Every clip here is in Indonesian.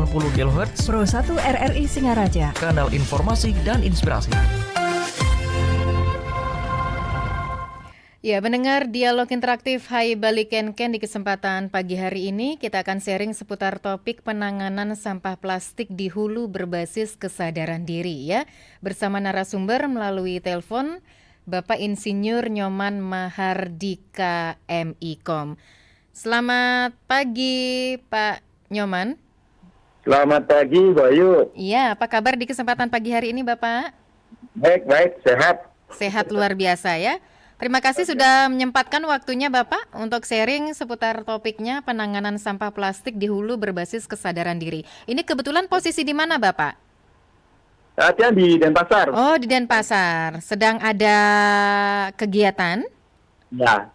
kHz Pro 1 RRI Singaraja, kanal informasi dan inspirasi. Ya, mendengar dialog interaktif Hai Bali Ken-Ken di kesempatan pagi hari ini, kita akan sharing seputar topik penanganan sampah plastik di hulu berbasis kesadaran diri ya. Bersama narasumber melalui telepon, Bapak Insinyur Nyoman Mahardika MIKOM. Selamat pagi Pak Nyoman. Selamat pagi, Bayu. Iya, apa kabar di kesempatan pagi hari ini Bapak? Baik, sehat. Sehat luar biasa ya. Terima kasih sudah menyempatkan waktunya Bapak untuk sharing seputar topiknya penanganan sampah plastik di hulu berbasis kesadaran diri. Ini kebetulan posisi di mana Bapak? Saatnya di Denpasar. Oh, di Denpasar. Sedang ada kegiatan? Ya.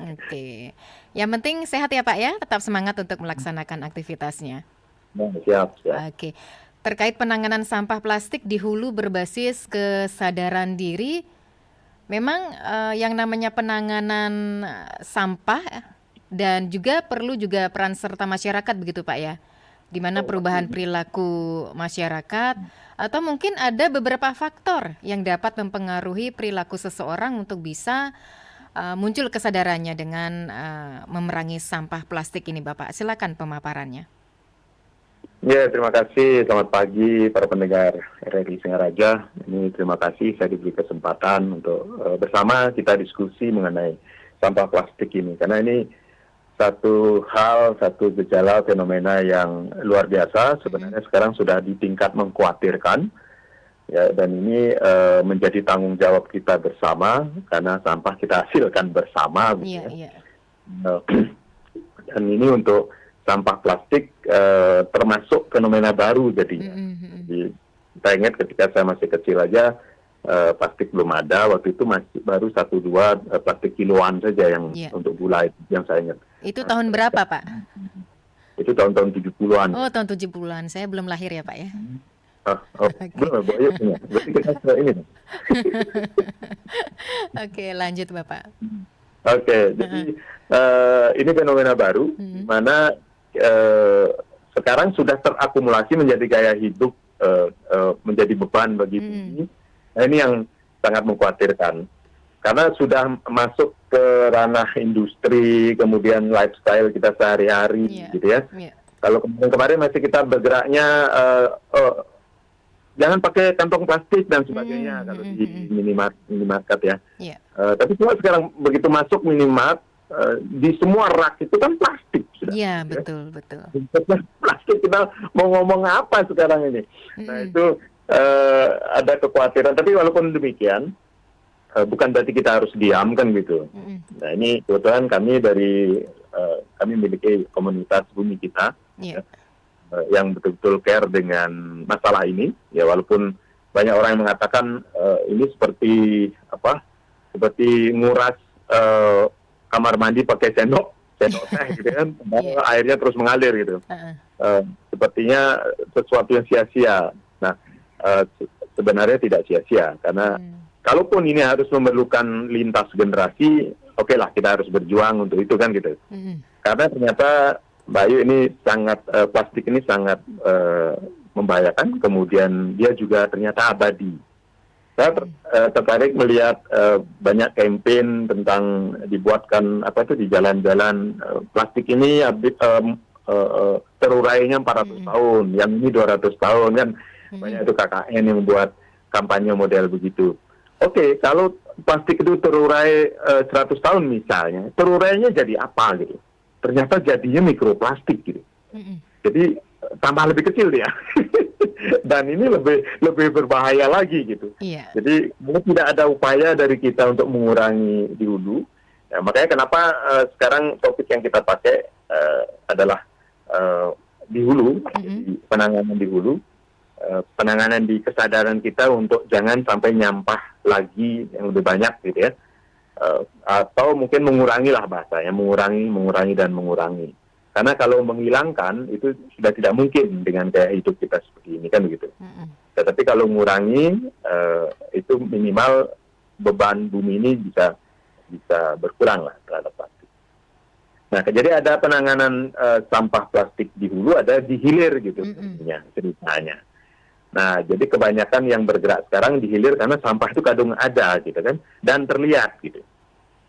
Oke. Yang penting sehat ya Pak ya, tetap semangat untuk melaksanakan aktivitasnya. Siap. Oke. Terkait penanganan sampah plastik di hulu berbasis kesadaran diri, memang yang namanya penanganan sampah dan juga perlu juga peran serta masyarakat begitu Pak ya, di mana perubahan perilaku masyarakat atau mungkin ada beberapa faktor yang dapat mempengaruhi perilaku seseorang untuk bisa muncul kesadarannya dengan memerangi sampah plastik ini Bapak. Silakan pemaparannya. Ya, terima kasih. Selamat pagi para pendengar RRI Singaraja. Ini terima kasih saya diberi kesempatan untuk bersama kita diskusi mengenai sampah plastik ini. Karena ini satu gejala fenomena yang luar biasa. Sebenarnya sekarang sudah di tingkat mengkhawatirkan. Ya, dan ini menjadi tanggung jawab kita bersama karena sampah kita hasilkan bersama. Iya. Dan ini untuk sampah plastik termasuk fenomena baru jadi kita ingat ketika saya masih kecil aja plastik belum ada, waktu itu masih baru 1-2 plastik kiloan saja yang untuk gula yang saya ingat. Itu tahun berapa Pak? Itu tahun-tahun 70-an. Oh, tahun 70-an. Saya belum lahir ya Pak ya. Belum, berarti kita ini. Oke, lanjut Bapak. Oke, jadi ini fenomena baru di mana sekarang sudah terakumulasi menjadi gaya hidup, menjadi beban bagi bumi. Nah, ini yang sangat mengkhawatirkan karena sudah masuk ke ranah industri, kemudian lifestyle kita sehari-hari, gitu ya. Kalau kemarin masih kita bergeraknya jangan pakai kantong plastik dan sebagainya kalau di minimarket ya. Tapi cuma sekarang begitu masuk minimart, di semua rak itu kan plastik sudah. Iya, betul. Plastik, kita mau ngomong apa sekarang ini? Nah, itu ada kekhawatiran, tapi walaupun demikian bukan berarti kita harus diam kan gitu. Nah, ini kebetulan kami kami memiliki komunitas bumi kita yang betul-betul care dengan masalah ini. Ya, walaupun banyak orang yang mengatakan ini seperti nguras kamar mandi pakai sendok teh gitu kan, airnya terus mengalir gitu. Sepertinya sesuatu yang sia-sia. Nah, sebenarnya tidak sia-sia karena kalaupun ini harus memerlukan lintas generasi, oke lah kita harus berjuang untuk itu kan gitu. Karena ternyata Bayu ini plastik ini sangat membahayakan, kemudian dia juga ternyata abadi. Saya tertarik melihat banyak campaign tentang dibuatkan di jalan-jalan plastik ini terurainya 400 tahun, yang ini 200 tahun kan. Banyak itu KKN yang buat kampanye model begitu. Oke, kalau plastik itu terurai 100 tahun misalnya, terurainya jadi apa gitu? Ternyata jadinya mikroplastik gitu. Jadi tambah lebih kecil dia. Dan ini lebih berbahaya lagi gitu. Jadi tidak ada upaya dari kita untuk mengurangi di hulu. Ya, makanya kenapa sekarang topik yang kita pakai adalah di hulu, penanganan di hulu, penanganan di kesadaran kita untuk jangan sampai nyampah lagi yang lebih banyak gitu ya. Atau mungkin mengurangi lah bahasanya, mengurangi dan mengurangi. Karena kalau menghilangkan itu sudah tidak mungkin dengan gaya hidup kita seperti ini kan begitu. Tetapi kalau mengurangi itu minimal beban bumi ini bisa berkurang lah terhadap plastik. Nah, jadi ada penanganan sampah plastik di hulu, ada di hilir gitu ceritanya. Nah, jadi kebanyakan yang bergerak sekarang di hilir karena sampah itu kadung ada gitu kan, dan terlihat gitu.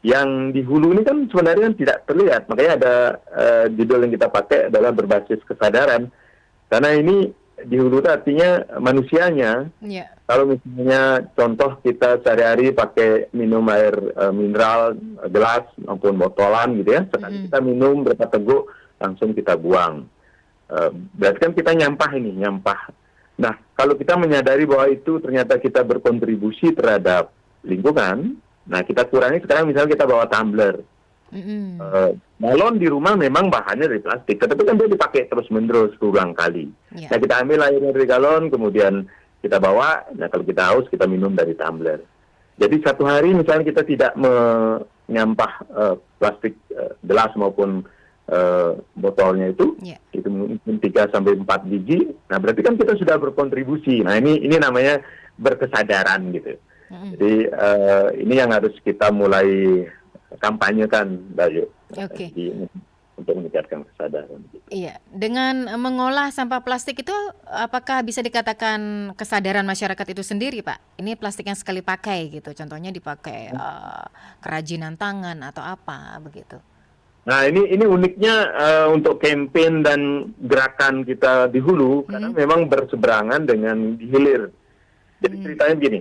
Yang di hulu ini kan sebenarnya tidak terlihat, makanya ada judul yang kita pakai adalah berbasis kesadaran. Karena ini di hulu itu artinya manusianya. Ya. Kalau misalnya contoh kita sehari-hari pakai minum air mineral, gelas maupun botolan gitu ya, sekali kita minum berapa teguk langsung kita buang. Berarti kan kita nyampah. Nah, kalau kita menyadari bahwa itu ternyata kita berkontribusi terhadap lingkungan, nah kita kurangi sekarang misalnya kita bawa tumbler. Galon di rumah memang bahannya dari plastik, tetapi kan dia dipakai terus-menerus berulang kali. Ya. Nah, kita ambil airnya dari galon, kemudian kita bawa, nah kalau kita haus, kita minum dari tumbler. Jadi satu hari misalnya kita tidak menyampah plastik gelas maupun botolnya itu mungkin 3-4 biji, nah berarti kan kita sudah berkontribusi. Nah ini namanya berkesadaran gitu. Jadi ini yang harus kita mulai kampanyekan, Bayu. Oke. Untuk meningkatkan kesadaran. Iya, dengan mengolah sampah plastik itu apakah bisa dikatakan kesadaran masyarakat itu sendiri, Pak? Ini plastik yang sekali pakai gitu, contohnya dipakai kerajinan tangan atau apa begitu. Nah ini uniknya untuk campaign dan gerakan kita di hulu karena memang berseberangan dengan di hilir. Jadi ceritanya begini,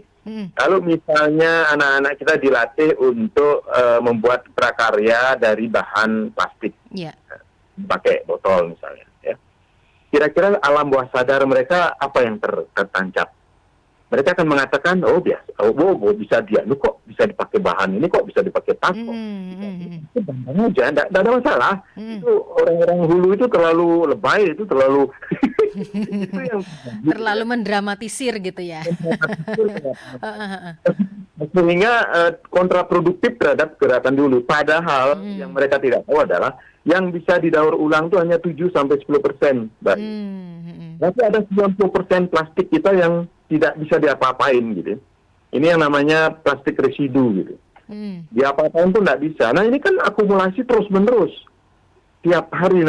kalau misalnya anak-anak kita dilatih untuk membuat prakarya dari bahan plastik, pakai botol misalnya, ya. Kira-kira alam bawah sadar mereka apa yang tertancap? Mereka akan mengatakan, bisa kok bisa dipakai bahan ini, kok bisa dipakai tas, kok. Itu gampang aja, tidak ada masalah. Itu orang-orang hulu itu terlalu lebay, itu terlalu itu yang terlalu mendramatisir gitu ya. Sehingga kontraproduktif terhadap gerakan dulu. Padahal yang mereka tidak tahu adalah yang bisa didaur ulang itu hanya 7-10%. Tapi ada 90% plastik kita yang tidak bisa diapa-apain gitu. Ini yang namanya plastik residu gitu. Diapa-apain pun tidak bisa. Nah ini kan akumulasi terus-menerus. Tiap hari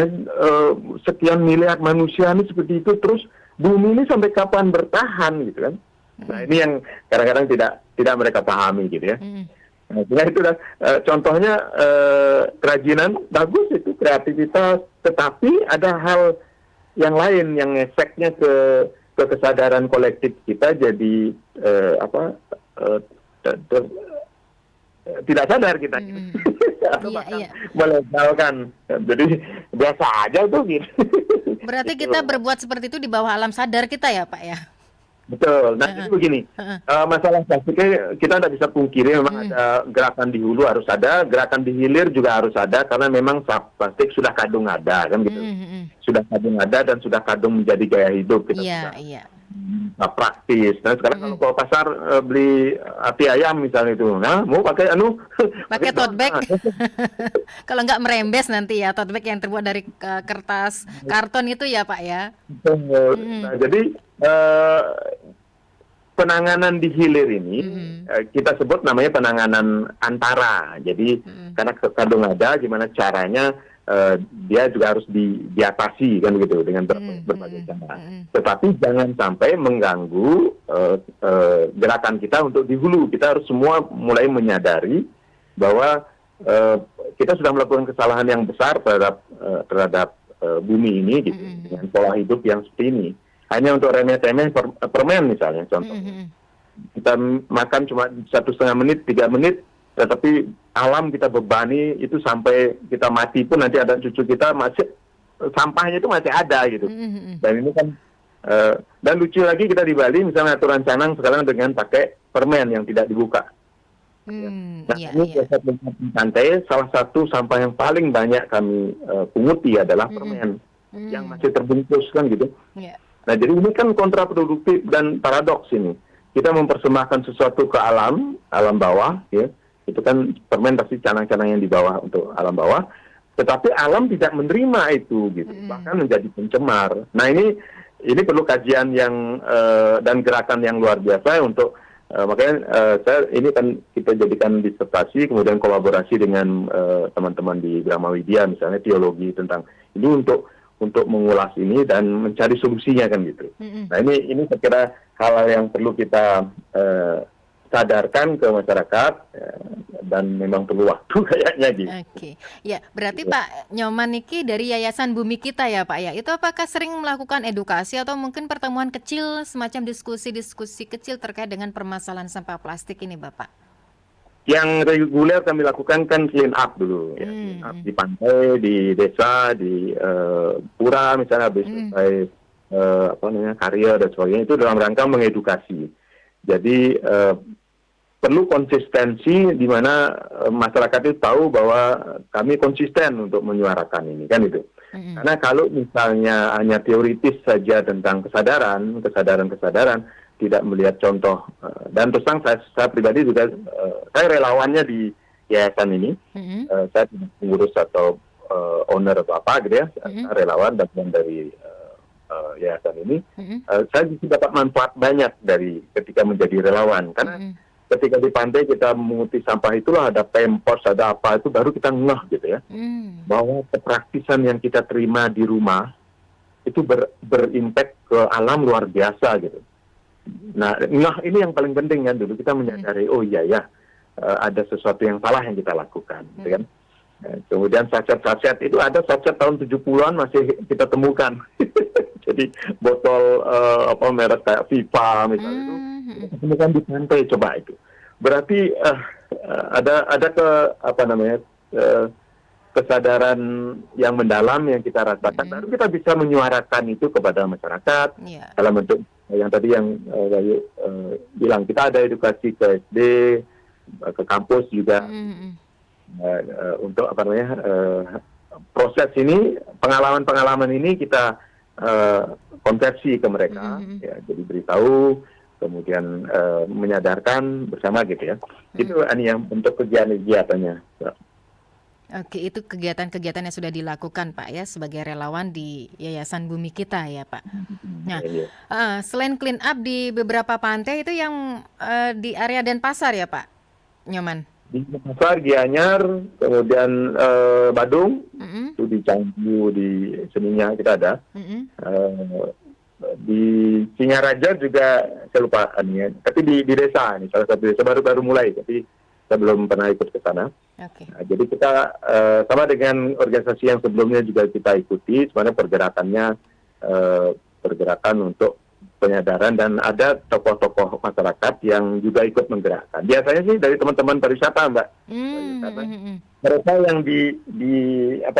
sekian miliar manusia ini seperti itu, terus bumi ini sampai kapan bertahan gitu kan. Nah ini yang kadang-kadang tidak mereka pahami gitu ya. Nah itu contohnya kerajinan bagus itu, kreativitas, tetapi ada hal yang lain yang efeknya ke kesadaran kolektif kita jadi tidak sadar kita. Atau bahkan melegalkan. Jadi biasa aja tuh gitu. Berarti kita berbuat seperti itu di bawah alam sadar kita ya, Pak ya? Betul. Nah jadi begini, masalah plastiknya kita tidak bisa pungkiri, memang ada gerakan di hulu harus ada, gerakan di hilir juga harus ada, karena memang plastik sudah kadung ada kan gitu. Sudah kadung ada dan sudah kadung menjadi gaya hidup kita. Praktis. Nah sekarang kalau ke pasar beli ati ayam misalnya itu, nah mau pakai pakai tote bag. Kalau nggak merembes nanti ya, tote bag yang terbuat dari kertas karton itu ya, Pak ya. Nah jadi penanganan di hilir ini kita sebut namanya penanganan antara. Jadi karena kadung ada, gimana caranya dia juga harus diatasi kan gitu dengan berbagai cara. Tetapi jangan sampai mengganggu gerakan kita untuk di hulu. Kita harus semua mulai menyadari bahwa kita sudah melakukan kesalahan yang besar terhadap bumi ini gitu, dengan pola hidup yang seperti ini. Hanya untuk remeh-temeh permen misalnya contoh. Kita makan cuma 1,5 menit, 3 menit, tetapi alam kita bebani itu sampai kita mati pun nanti ada cucu kita masih sampahnya itu masih ada gitu. Dan ini kan dan lucu lagi kita di Bali misalnya aturan canang sekarang dengan pakai permen yang tidak dibuka. Nah ini biasa di pantai salah satu sampah yang paling banyak kami punguti adalah permen yang masih terbungkus kan gitu. Nah jadi ini kan kontraproduktif dan paradoks ini. Kita mempersembahkan sesuatu ke alam bawah ya. Itu kan permen pasti canang-canang yang di bawah untuk alam bawah, tetapi alam tidak menerima itu gitu, bahkan menjadi pencemar. Nah ini perlu kajian yang dan gerakan yang luar biasa untuk Makanya ini kan kita jadikan disertasi, kemudian kolaborasi dengan teman-teman di Grama Widya misalnya teologi tentang ini untuk mengulas ini dan mencari solusinya kan gitu. Nah ini saya kira hal yang perlu kita sadarkan ke masyarakat dan memang perlu waktu kayaknya gitu. Oke, ya berarti Pak Nyoman Niki dari Yayasan Bumi Kita ya Pak ya, itu apakah sering melakukan edukasi atau mungkin pertemuan kecil semacam diskusi-diskusi kecil terkait dengan permasalahan sampah plastik ini Bapak? Yang reguler kami lakukan kan clean up dulu, ya. Clean up di pantai, di desa, di pura misalnya habis selesai karya dan sebagainya, itu dalam rangka mengedukasi. Jadi perlu konsistensi di mana masyarakat itu tahu bahwa kami konsisten untuk menyuarakan ini kan itu. Karena kalau misalnya hanya teoritis saja tentang kesadaran, tidak melihat contoh, dan terus terang saya pribadi juga saya relawannya di yayasan ini, saya tidak pengurus atau owner atau apa gitu ya, saya relawan dan dari yayasan ini, saya juga dapat manfaat banyak dari ketika menjadi relawan, karena ketika di pantai kita menguti sampah itulah ada Pempos, ada apa, itu baru kita ngeh gitu ya, bahwa kepraktisan yang kita terima di rumah itu berimpact ke alam luar biasa gitu. Nah ini yang paling penting kan, dulu kita menyadari, oh iya ya, ada sesuatu yang salah yang kita lakukan gitu kan. Kemudian sachet-sachet itu ada sachet tahun 70-an masih kita temukan. Jadi botol merek kayak Viva misalnya itu kita temukan di pantai, coba itu. Berarti ada kesadaran yang mendalam yang kita rasakan, baru kita bisa menyuarakan itu kepada masyarakat dalam bentuk yang tadi yang bilang, kita ada edukasi ke SD, ke kampus juga. Untuk proses ini, pengalaman ini kita konversi ke mereka, ya, jadi beritahu, kemudian menyadarkan bersama gitu ya. Itu yang untuk kegiatannya. Oke, itu kegiatan-kegiatan yang sudah dilakukan Pak ya sebagai relawan di Yayasan Bumi Kita ya Pak. Nah, selain clean up di beberapa pantai itu yang di area Denpasar ya Pak Nyoman? Di Denpasar, Gianyar, kemudian Badung, itu di Canggu, di Seninga kita ada. Di Singaraja juga saya lupa ya. Tapi di desa nih, salah satu desa baru mulai, tapi saya belum pernah ikut ke sana. Nah, jadi kita sama dengan organisasi yang sebelumnya juga kita ikuti, sebenarnya pergerakan untuk penyadaran, dan ada tokoh-tokoh masyarakat yang juga ikut menggerakkan. Biasanya sih dari teman-teman pariwisata, Mbak. Mereka yang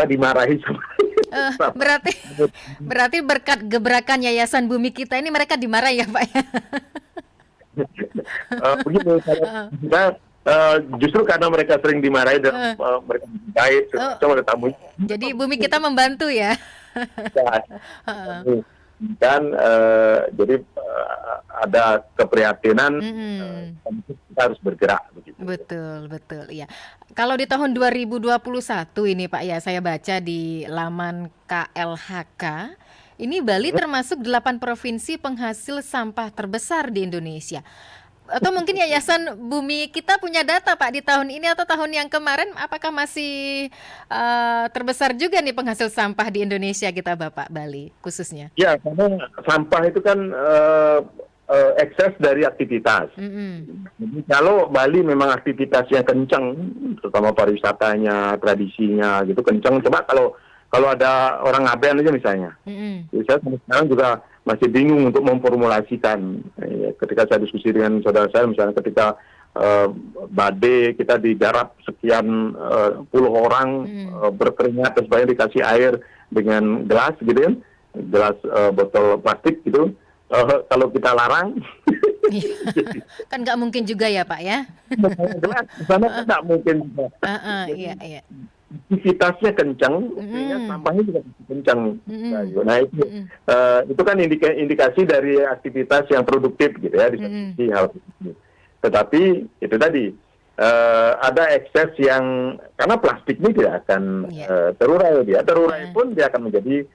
dimarahi sama berarti berkat gebrakan Yayasan Bumi Kita ini mereka dimarahi ya Pak ya? Begitu. Justru karena mereka sering dimarahi dan mereka baik, coba tamu. Jadi Bumi Kita membantu ya? Dan jadi ada keprihatinan, kita harus bergerak begitu. Betul iya. Kalau di tahun 2021 ini Pak ya, saya baca di laman KLHK, ini Bali termasuk 8 provinsi penghasil sampah terbesar di Indonesia. Atau mungkin Yayasan Bumi Kita punya data Pak di tahun ini atau tahun yang kemarin, apakah masih terbesar juga nih penghasil sampah di Indonesia kita Bapak Bali khususnya? Ya, karena sampah itu kan ekses dari aktivitas. Jadi kalau Bali memang aktivitasnya kencang, terutama pariwisatanya, tradisinya gitu kencang. Coba kalau ada orang Ngaben aja misalnya, jadi saya sekarang juga masih bingung untuk memformulasikan. Ketika saya diskusi dengan saudara saya, misalnya ketika badai kita digarap sekian puluh orang berkeringat dan sebagainya, dikasih air dengan gelas gitu kan, gelas botol plastik gitu. Kalau kita larang, kan nggak mungkin juga ya Pak ya? Gelas sana kan nggak mungkin juga. Iya. Aktivitasnya kencang, sehingga sampahnya juga kencang. Nah itu kan indikasi dari aktivitas yang produktif gitu ya, di sisi hal ini. Tetapi itu tadi ada ekses yang, karena plastik ini tidak akan terurai pun dia akan menjadi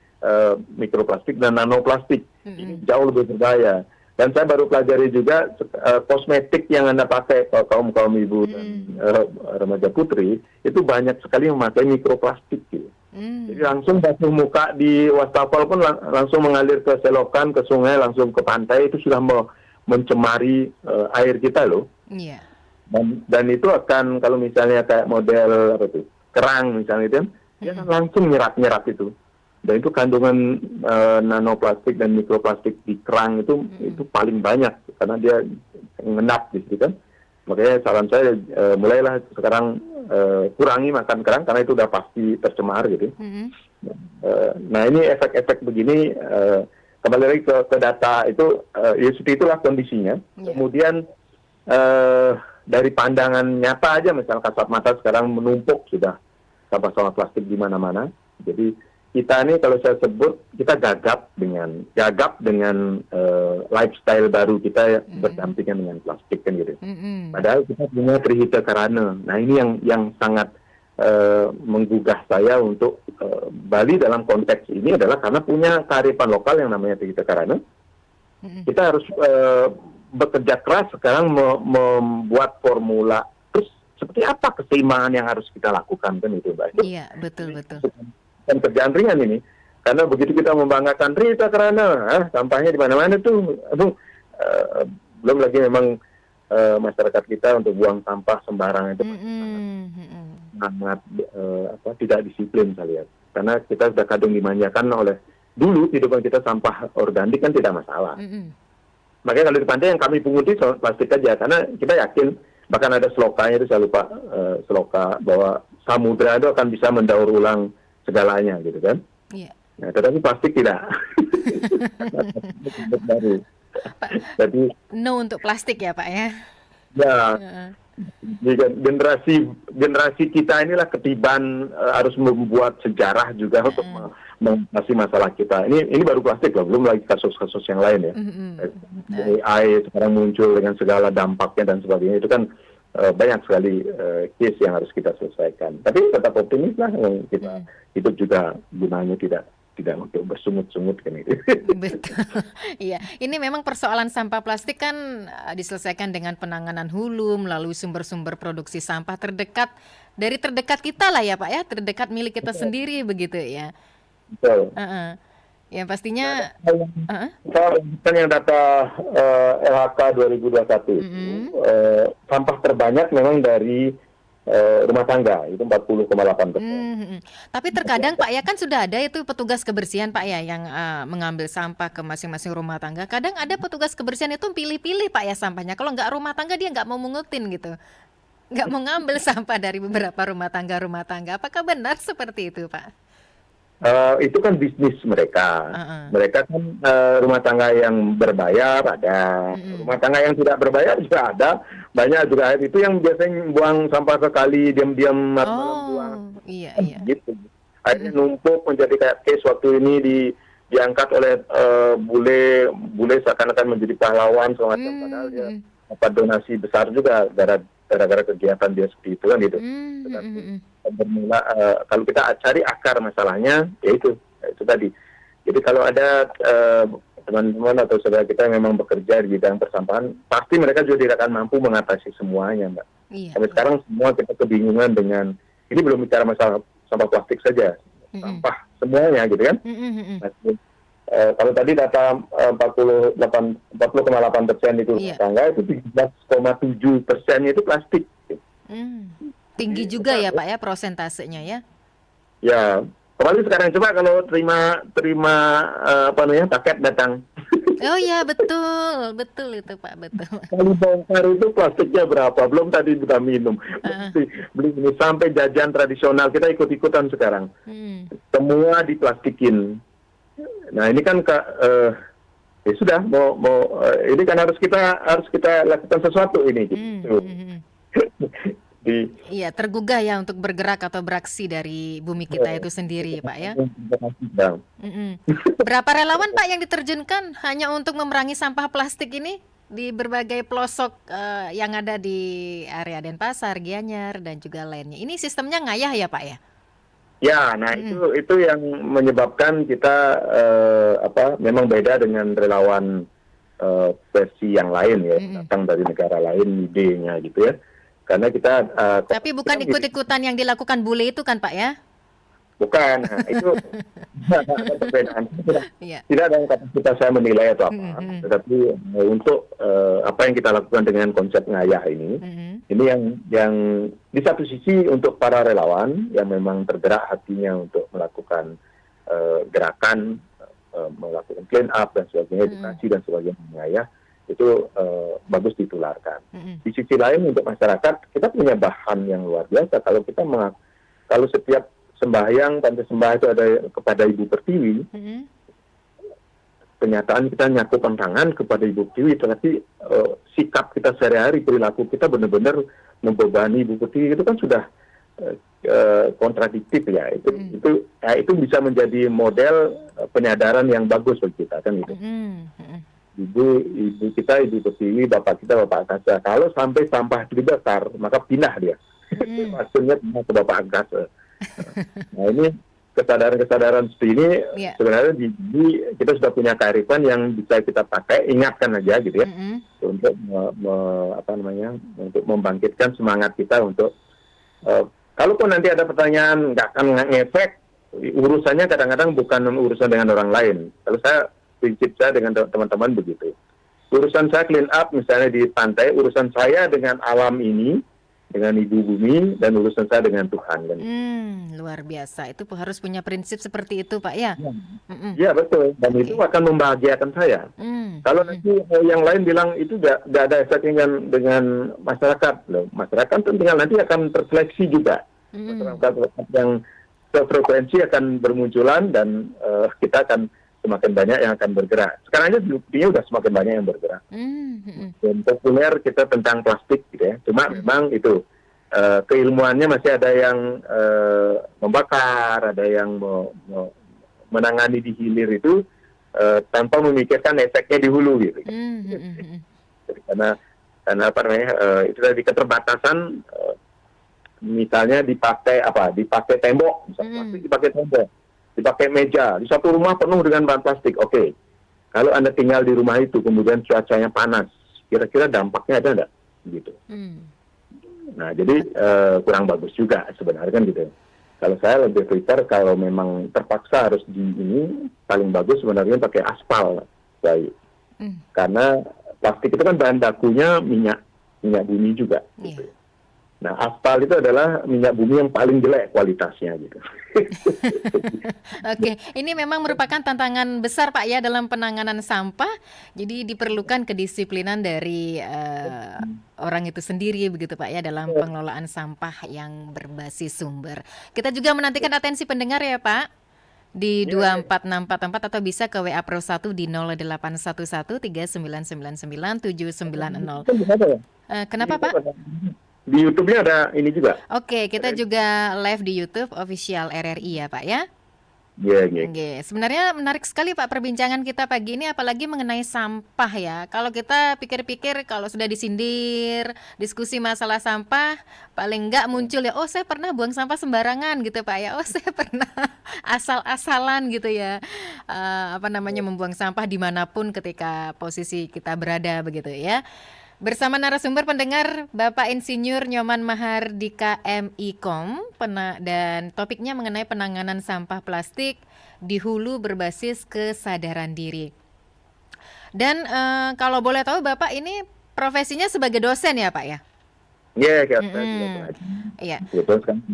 mikroplastik dan nanoplastik. Ini jauh lebih berbahaya. Dan saya baru pelajari juga kosmetik yang Anda pakai kaum ibu dan remaja putri itu banyak sekali memakai mikroplastik gitu. Jadi langsung basuh muka di wastafel pun langsung mengalir ke selokan, ke sungai, langsung ke pantai, itu sudah mencemari air kita loh. Iya. Dan itu akan kalau misalnya kayak model apa tuh kerang misalnya itu, dia akan langsung nyerap itu. Dan itu kandungan nanoplastik dan mikroplastik di kerang itu paling banyak karena dia mengendap di situ kan. Makanya saran saya mulailah sekarang kurangi makan kerang karena itu udah pasti tercemar gitu. Nah ini efek-efek begini kembali lagi ke data itu ya seperti itulah kondisinya. Kemudian dari pandangan nyata aja misal kasat mata sekarang menumpuk sudah sampah-sampah plastik di mana-mana. Jadi kita ini kalau saya sebut kita gagap dengan lifestyle baru kita berdampingan dengan plastik kan gitu. Padahal kita punya Trihita Karana. Nah ini yang sangat menggugah saya untuk Bali dalam konteks ini adalah karena punya kearifan lokal yang namanya Trihita Karana. Kita harus bekerja keras sekarang membuat formula. Terus seperti apa keseimbangan yang harus kita lakukan kan itu Mbak? Iya betul. Dan kerjaan ringan ini, karena begitu kita membanggakan Trihita Karana, sampahnya di mana-mana tuh, belum lagi memang masyarakat kita untuk buang sampah sembarangan itu sangat tidak disiplin saya lihat, karena kita sudah kadung dimanjakan oleh dulu kehidupan kita sampah organik kan tidak masalah. Makanya kalau di pantai yang kami punguti plastik aja, karena kita yakin bahkan ada selokanya itu saya lupa seloka bahwa samudra itu akan bisa mendaur ulang segalanya gitu kan. Iya. Nah, tetapi plastik tidak. Baru. Jadi no untuk plastik ya Pak ya. Ya. Generasi kita inilah ketiban harus membuat sejarah juga untuk mengatasi masalah kita. Ini baru plastik loh, belum lagi kasus-kasus yang lain ya. AI sekarang muncul dengan segala dampaknya dan sebagainya, itu kan banyak sekali case yang harus kita selesaikan. Tapi tetap optimis lah, kita hidup juga gunanya tidak untuk bersungut-sungut kan itu. Betul. Iya, ini memang persoalan sampah plastik kan diselesaikan dengan penanganan hulu melalui sumber-sumber produksi sampah terdekat kita lah ya Pak ya, terdekat milik kita sendiri begitu ya. Betul. Yang pastinya kan yang data LHK 2021 itu sampah terbanyak memang dari rumah tangga itu 40,8%. Tapi terkadang Pak ya kan sudah ada itu petugas kebersihan Pak ya yang mengambil sampah ke masing-masing rumah tangga. Kadang ada petugas kebersihan itu pilih-pilih Pak ya sampahnya. Kalau nggak rumah tangga dia nggak mau mengutin gitu, nggak mau ngambil sampah dari beberapa rumah tangga. Apakah benar seperti itu Pak? Itu kan bisnis mereka. Mereka kan rumah tangga yang berbayar ada, rumah tangga yang tidak berbayar juga ada. Banyak juga itu yang biasanya buang sampah ke kali diam-diam malam buang. Iya. Gitu. Akhirnya numpuk menjadi kayak case waktu ini diangkat oleh bule seakan-akan menjadi pahlawan semacam padahal dia dapat donasi besar juga gara-gara kegiatan dia seperti itu kan gitu. Bermula kalau kita cari akar masalahnya ya itu tadi. Jadi kalau ada teman-teman atau saudara kita yang memang bekerja di bidang persampahan, pasti mereka juga tidak akan mampu mengatasi semuanya, Mbak. Iya. Sampai sekarang semua kita kebingungan dengan ini, belum bicara masalah sampah plastik saja, sampah semuanya gitu kan. Nah, kalau tadi data 40,8% itu rumah tangga, itu 13,7% itu plastik. Tinggi juga ya Pak ya prosentasenya ya. Ya, kembali sekarang coba kalau terima paket datang. Oh ya betul itu Pak, betul. Kalau bongkar itu plastiknya berapa? Belum tadi kita minum. Beli ini sampai jajan tradisional kita ikut-ikutan sekarang. Semua diplastikin. Nah ini kan ya sudah ini kan harus kita lakukan sesuatu ini gitu. Iya, tergugah ya untuk bergerak atau beraksi dari bumi kita itu sendiri Pak ya. Berapa relawan Pak yang diterjunkan hanya untuk memerangi sampah plastik ini di berbagai pelosok yang ada di area Denpasar, Gianyar dan juga lainnya. Ini sistemnya ngayah ya Pak ya? Ya, nah itu yang menyebabkan kita memang beda dengan relawan versi yang lain ya, datang dari negara lain idenya gitu ya. Karena kita Tapi bukan ikut-ikutan yang dilakukan bule itu kan Pak ya? bukan, nah, itu ada perbedaan. Iya. Tidak dalam kapasitas saya menilai atau apa, tetapi untuk apa yang kita lakukan dengan konsep ngayah ini yang di satu sisi untuk para relawan yang memang tergerak hatinya untuk melakukan gerakan, melakukan clean up dan sebagainya, edukasi dan sebagainya ngayah, itu bagus ditularkan. Di sisi lain untuk masyarakat, kita punya bahan yang luar biasa. Kalau setiap sembahyang, tanda sembah itu ada kepada Ibu Pertiwi, kenyataan kita nyakupan tangan kepada Ibu Pertiwi, tetapi sikap kita sehari-hari, perilaku kita benar-benar membebani Ibu Pertiwi, itu kan sudah kontradiktif ya. Itu bisa menjadi model penyadaran yang bagus bagi kita kan gitu. Ibu kita, Ibu Pertiwi, Bapak kita, Bapak Angkasa. Kalau sampai sampah dibakar, maka pindah dia. Maksudnya pindah ke Bapak Angkasa. Nah ini kesadaran-kesadaran seperti ini sebenarnya kita sudah punya kearifan yang bisa kita pakai, ingatkan aja gitu ya, untuk untuk membangkitkan semangat kita untuk kalaupun nanti ada pertanyaan nggak akan ngefek, urusannya kadang-kadang bukan urusan dengan orang lain. Kalau prinsip saya dengan teman-teman begitu. Urusan saya clean up misalnya di pantai, urusan saya dengan alam ini, dengan Ibu Bumi, dan urusan saya dengan Tuhan. Kan? Luar biasa. Itu harus punya prinsip seperti itu, Pak ya? Iya betul. Dan itu akan membahagiakan saya. Kalau nanti yang lain bilang itu nggak ada efeknya dengan masyarakat, loh. Masyarakat tinggal nanti akan terseleksi juga. Masyarakat yang sefrekuensi akan bermunculan dan kita akan semakin banyak yang akan bergerak. Sekarang aja buktinya udah semakin banyak yang bergerak. Dan populer kita tentang plastik gitu ya. Cuma memang itu keilmuannya masih ada yang membakar, ada yang menangani di hilir itu tanpa memikirkan efeknya di hulu gitu. Jadi karena apa namanya itu tadi keterbatasan, misalnya dipakai tembok, misalnya plastik dipakai tembok, dipakai meja, di satu rumah penuh dengan bahan plastik. Oke. Kalau Anda tinggal di rumah itu, kemudian cuacanya panas, kira-kira dampaknya ada nggak? Gitu. Nah, jadi kurang bagus juga sebenarnya kan gitu. Kalau saya lebih prefer kalau memang terpaksa harus paling bagus sebenarnya pakai aspal, baik. Karena plastik itu kan bahan bakunya minyak bumi juga. Gitu. Nah, aspal itu adalah minyak bumi yang paling jelek kualitasnya gitu. Oke, ini memang merupakan tantangan besar Pak ya dalam penanganan sampah. Jadi diperlukan kedisiplinan dari orang itu sendiri begitu Pak ya dalam pengelolaan sampah yang berbasis sumber. Kita juga menantikan atensi pendengar ya Pak di 24644 atau bisa ke WA Pro 1 di 0811 3999 790. Kenapa Pak? Di YouTube-nya ada ini juga. Oke, kita juga live di YouTube official RRI ya Pak ya. Iya. Sebenarnya menarik sekali Pak perbincangan kita pagi ini, apalagi mengenai sampah ya. Kalau kita pikir-pikir, kalau sudah disindir, diskusi masalah sampah, paling enggak muncul ya, oh saya pernah buang sampah sembarangan gitu Pak ya. Oh saya pernah asal-asalan gitu ya. Membuang sampah dimanapun ketika posisi kita berada begitu ya. Bersama narasumber pendengar Bapak Insinyur Nyoman Mahardika MIKOM dan topiknya mengenai penanganan sampah plastik di hulu berbasis kesadaran diri. Dan kalau boleh tahu Bapak ini profesinya sebagai dosen ya Pak ya? Iya, Iya. Betul kan,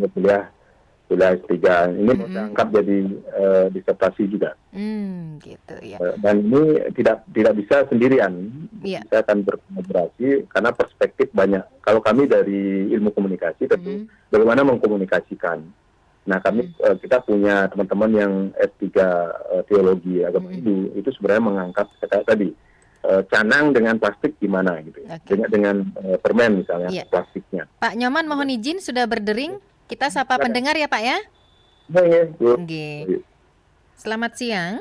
kuliah S3 ini mau diangkat jadi disertasi juga. Gitu ya. Dan ini tidak bisa sendirian. Kita akan berkolaborasi karena perspektif banyak. Kalau kami dari ilmu komunikasi tentu bagaimana mengkomunikasikan. Nah, kita punya teman-teman yang S3 teologi agama Hindu itu sebenarnya mengangkat kata tadi canang dengan plastik gimana gitu. Dengan permen misalnya plastiknya. Pak Nyoman mohon izin sudah berdering. Kita sapa pendengar ya Pak ya. Selamat siang.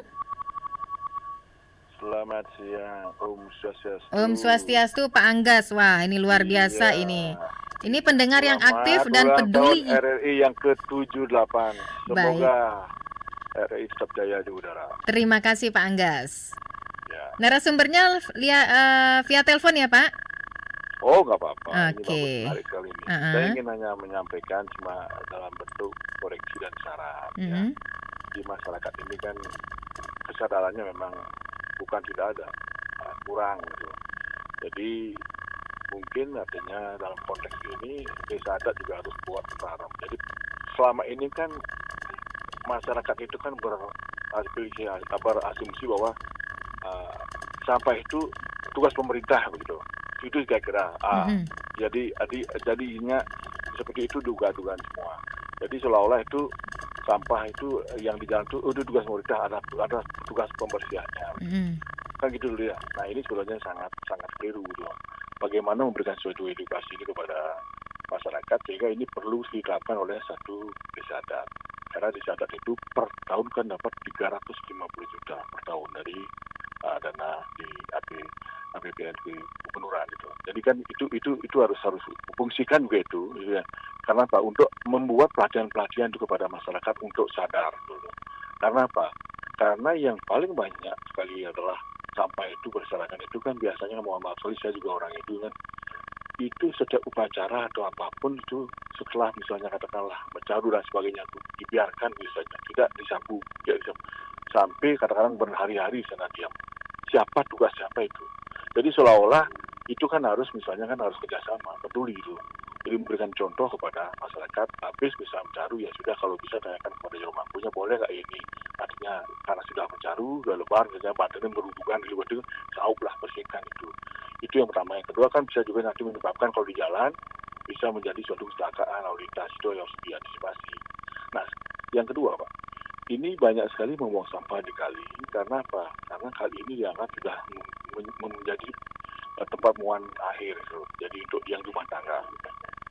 Selamat siang, Om Swastiastu. Om Swastiastu Pak Anggas. Wah, ini luar biasa ini. Ini pendengar yang aktif dan peduli. RRI yang ke-78. Semoga RRI tetap jaya di udara. Terima kasih Pak Anggas. Ya. Narasumbernya via telepon ya Pak? Oh, nggak apa-apa. Ini Oke. bagus menarik kali ini. Uh-uh. Saya ingin hanya menyampaikan cuma dalam bentuk koreksi dan saran. Ya. Mhm. Di masyarakat ini kan kesadarannya memang bukan tidak ada, kurang gitu. Jadi mungkin artinya dalam konteks ini desa adat juga harus buat program. Jadi selama ini kan masyarakat itu kan berasumsi bahwa sampah itu tugas pemerintah begitu. Itu kira-kira. Mhm. Jadinya seperti itu duga-dugaan semua. Jadi seolah-olah itu sampah itu yang di jalan itu tugas pemerintah, ada tugas pembersihannya. Mhm. Kan gitu dulu ya. Nah ini sebenarnya sangat keliru gitu. Bagaimana memberikan suatu edukasi ini kepada masyarakat sehingga ini perlu diterapkan oleh satu desa adat. Karena desa adat itu per tahun kan dapat 350 juta per tahun dari dana di APBN kepenuran gitu. Jadi kan itu harus fungsikan begitu gitu ya. Karena apa? Untuk membuat pelatihan itu kepada masyarakat untuk sadar dulu. Karena apa? Karena yang paling banyak sekali adalah sampah itu berserakan itu kan biasanya, mohon maaf sorry saya juga orang itu kan, itu setiap upacara atau apapun itu setelah misalnya katakanlah mencaru dan sebagainya itu dibiarkan misalnya tidak disapu sampai kadang-kadang berhari-hari sana diam. Siapa tugas siapa itu? Jadi seolah-olah itu kan harus misalnya kan harus kerjasama, peduli itu. Jadi memberikan contoh kepada masyarakat, habis bisa mencaru ya sudah kalau bisa tanyakan kepada yang mampunya boleh nggak ini? Artinya karena sudah mencaru, sudah lebar, misalnya badannya berhubungan di luar itu, sauplah bersihkan itu. Itu yang pertama. Yang kedua kan bisa juga nanti menyebabkan kalau di jalan bisa menjadi suatu kecelakaan lalu lintas, itu yang harus diantisipasi. Nah, yang kedua Pak, ini banyak sekali membuang sampah di kali. Karena apa? Karena kali ini dianggap sudah menjadi tempat buangan akhir gitu. Jadi untuk yang rumah tangga.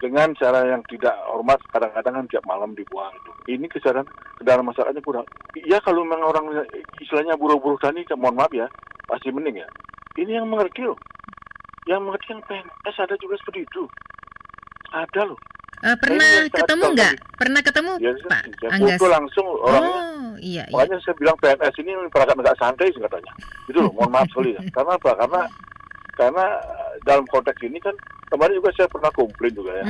Dengan cara yang tidak hormat, kadang-kadang kan tiap malam dibuang itu. Ini kesadaran masyarakatnya kurang. Ya kalau memang orang istilahnya buruh-buruh tani, mohon maaf ya, pasti mending ya. Ini yang mengerti loh. Yang mengerti yang PNS ada juga seperti itu. Ada loh. Pernah ketemu nggak? Pernah ketemu Ya, Pak saya Anggas? foto langsung orangnya. Oh iya. Makanya saya bilang PNS ini perangkat nggak santai sih katanya. Itu loh, mohon maaf sekali ya. Karena apa? Karena dalam konteks ini kan kemarin juga saya pernah komplain juga ya.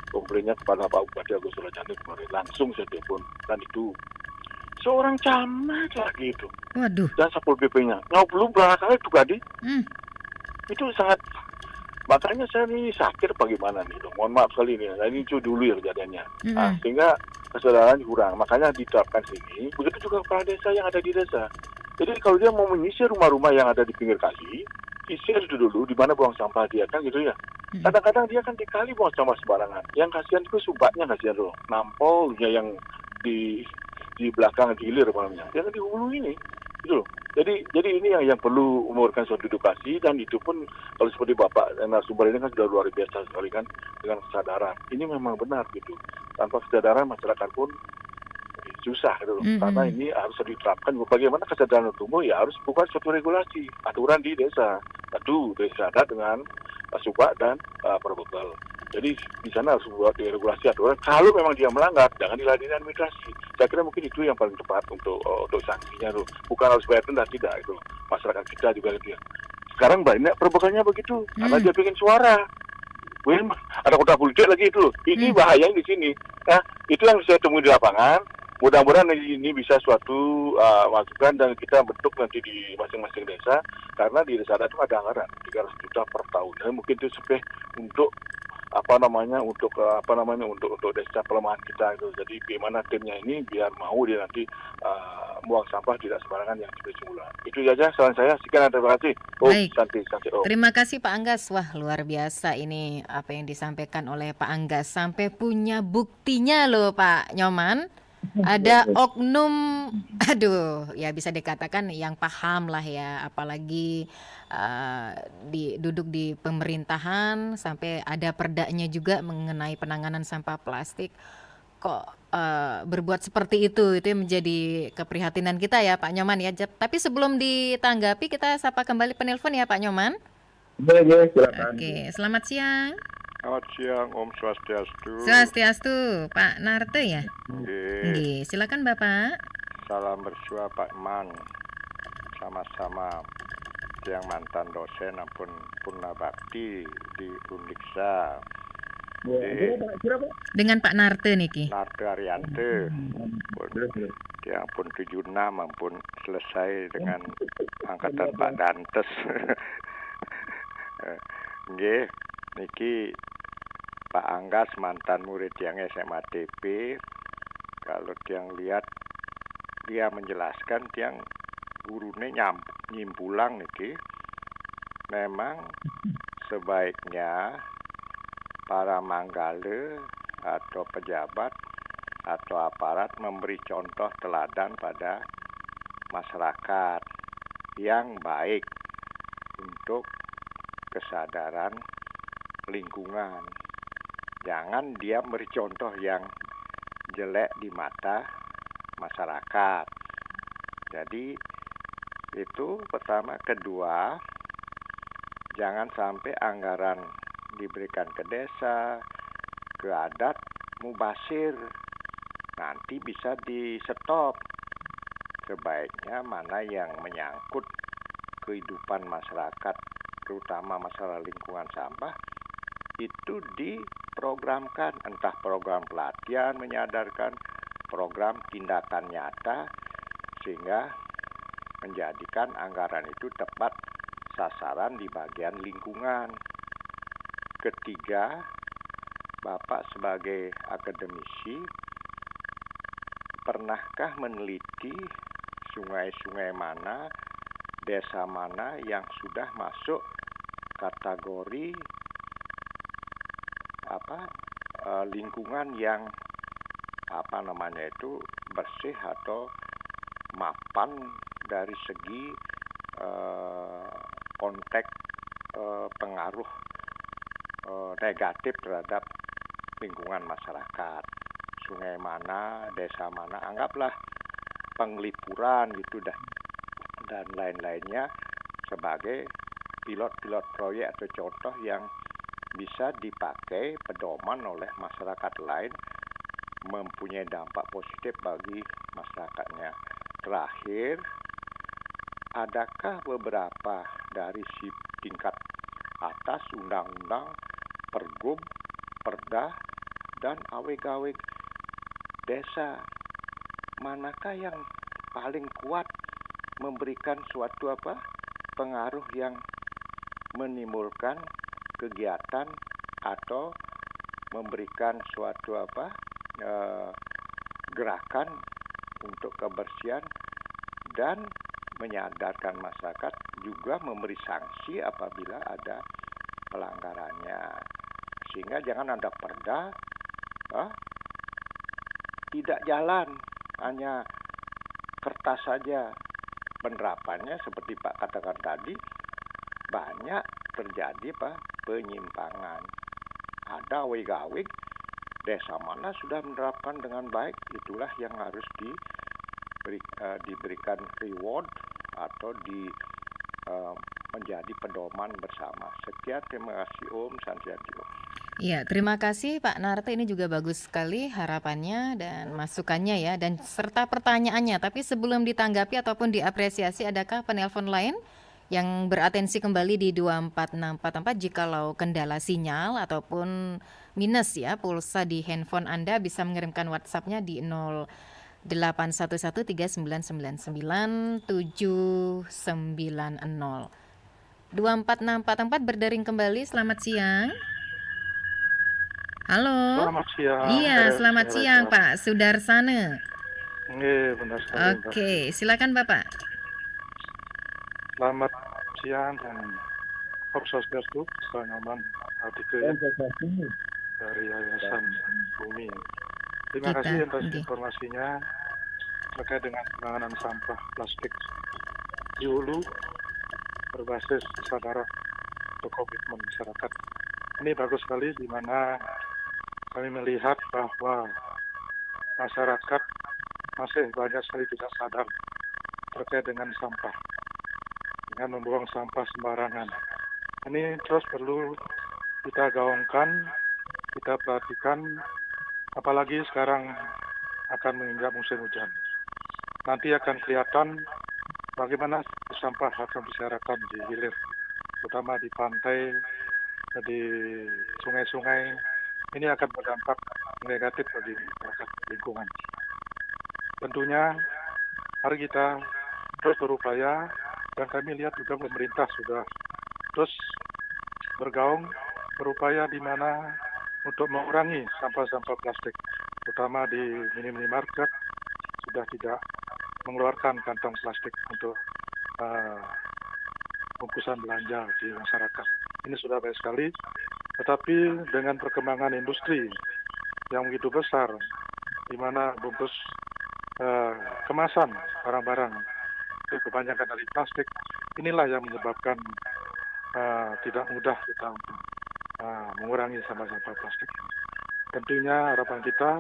Komplainnya kepada Pak Bupati Agus Surajani kemarin. Langsung saya telepon. Dan itu seorang camat lagi itu. Waduh. Dan Satpol PP-nya. Nah belum belakangnya itu tadi. Itu sangat. Makanya saya ini sakit bagaimana nih. Mohon maaf sekali ini. Nah, ini itu dulu ya kejadiannya. Nah, sehingga kesadaran kurang. Makanya diterapkan sini. Begitu juga kepala desa yang ada di desa. Jadi kalau dia mau menyisir rumah-rumah yang ada di pinggir kali, sisir itu dulu di mana buang sampah dia kan gitu ya. Kadang-kadang dia kan di kali buang sampah sembarangan. Yang kasihan itu subaknya kasihan loh. Nampolnya yang di belakang di hilir malamnya. Yang di hulu ini gitu loh. Jadi ini yang perlu memberikan suatu edukasi, dan itu pun kalau seperti Bapak narasumber ini kan sudah luar biasa sekali kan dengan kesadaran. Ini memang benar gitu. Tanpa kesadaran masyarakat pun susah gitu loh. Karena ini harus diterapkan. Bagaimana kesadaran tumbuh ya harus bukan suatu regulasi, aturan di desa. Satu desa adat dengan subak dan perbekal. Jadi di sana harus buat regulasi aturan. Kalau memang dia melanggar, jangan diladeni administrasi. Saya kira mungkin itu yang paling tepat untuk sanksinya tuh. Bukan harus bayar denda, tidak itu. Masyarakat kita juga gitu ya. Sekarang banyak perbekalnya begitu, karena dia pengen suara. Ada kota politik lagi itu. Ini bahayanya di sini. Nah, itu yang saya temui di lapangan. Mudah-mudahan ini bisa suatu masukan dan kita bentuk nanti di masing-masing desa, karena di desa itu ada anggaran 300 juta per tahun. Dan mungkin itu sampai untuk untuk desa pelemahan kita itu. Jadi bagaimana timnya ini biar mau dia nanti buang sampah tidak sembarangan yang seperti semula. Itu saja saran saya. Sekian, terima kasih. Baik. Santi. Terima kasih Pak Anggas. Wah, luar biasa ini apa yang disampaikan oleh Pak Anggas. Sampai punya buktinya loh Pak Nyoman. Ada oknum, ya bisa dikatakan yang paham lah ya, apalagi duduk di pemerintahan, sampai ada perdanya juga mengenai penanganan sampah plastik. Kok berbuat seperti itu yang menjadi keprihatinan kita ya Pak Nyoman ya. Tapi sebelum ditanggapi, kita sapa kembali penelpon ya Pak Nyoman. Ya, silakan. Oke, selamat siang. Selamat siang, Om Swastiastu. Swastiastu, Pak Narte ya? Nggih. Silakan Bapak. Salam bersua Pak Man. Sama-sama. yang mantan dosen ampun Purna Bakti di Undiksa. Di Dengan Pak Narte niki. Narte Ariante. Ya ampun 76 ampun selesai dengan angkatan Pak Dantes. Nggih, niki Pak Anggas mantan murid yang SMA TP. Kalau tiang lihat dia menjelaskan tiang gurune nyimpulang niki memang sebaiknya para manggale atau pejabat atau aparat memberi contoh teladan pada masyarakat yang baik untuk kesadaran lingkungan. Jangan dia beri contoh yang jelek di mata masyarakat. Jadi itu pertama. Kedua, jangan sampai anggaran diberikan ke desa, ke adat, mubasir. Nanti bisa di stop. Sebaiknya mana yang menyangkut kehidupan masyarakat, terutama masalah lingkungan sampah, itu diprogramkan, entah program pelatihan menyadarkan, program tindakan nyata, sehingga menjadikan anggaran itu tepat sasaran di bagian lingkungan. Ketiga, Bapak sebagai akademisi, pernahkah meneliti sungai-sungai mana, desa mana yang sudah masuk kategori lingkungan yang bersih atau mapan dari segi konteks pengaruh negatif terhadap lingkungan masyarakat. Sungai mana, desa mana, anggaplah penglipuran gitu dan lain-lainnya sebagai pilot-pilot proyek atau contoh yang bisa dipakai pedoman oleh masyarakat lain, mempunyai dampak positif bagi masyarakatnya. Terakhir, adakah beberapa dari tingkat atas undang-undang, pergub, perda, dan aweg-aweg desa, manakah yang paling kuat memberikan suatu pengaruh yang menimbulkan kegiatan atau memberikan suatu gerakan untuk kebersihan dan menyadarkan masyarakat, juga memberi sanksi apabila ada pelanggarannya. Sehingga jangan ada perda tidak jalan, hanya kertas saja. Penerapannya seperti Pak katakan tadi, banyak terjadi penyimpangan. Ada aweg-aweg desa mana sudah menerapkan dengan baik, itulah yang harus diberikan reward atau menjadi pedoman bersama. Sekian, terima kasih Om Santiago. Ya, terima kasih Pak Narte, ini juga bagus sekali harapannya dan masukannya ya, dan serta pertanyaannya. Tapi sebelum ditanggapi ataupun diapresiasi, adakah penelpon lain yang beratensi kembali di 24644? Jikalau kendala sinyal ataupun minus ya pulsa di handphone Anda, bisa mengirimkan WhatsApp-nya di 081139997990. 24644 berdering kembali. Selamat siang. Halo. Selamat siang. Iya, selamat siang Pak Sudarsana. Iya, benar sekali. Oke, silakan Bapak. Selamat siang dan Om Swastiastu, Selamat Artikel dari Yayasan Bumi. Terima kasih atas informasinya terkait dengan penanganan sampah plastik di hulu berbasis kesadaran atau komitmen masyarakat. Ini bagus sekali, di mana kami melihat bahwa masyarakat masih banyak sekali tidak sadar terkait dengan sampah, dengan membuang sampah sembarangan. Ini terus perlu kita gaungkan, kita perhatikan, apalagi sekarang akan menginjak musim hujan. Nanti akan kelihatan bagaimana sampah akan berserakan di hilir, terutama di pantai, di sungai-sungai. Ini akan berdampak negatif bagi masyarakat lingkungan. Tentunya mari kita terus berupaya, dan kami lihat juga pemerintah sudah terus bergaung berupaya di mana untuk mengurangi sampah-sampah plastik, terutama di minimarket sudah tidak mengeluarkan kantong plastik untuk bungkusan belanja di masyarakat. Ini sudah baik sekali, tetapi dengan perkembangan industri yang begitu besar, di mana bungkus kemasan barang-barang itu kebanyakan dari plastik, inilah yang menyebabkan tidak mudah kita untuk mengurangi sampah-sampah plastik. Tentunya harapan kita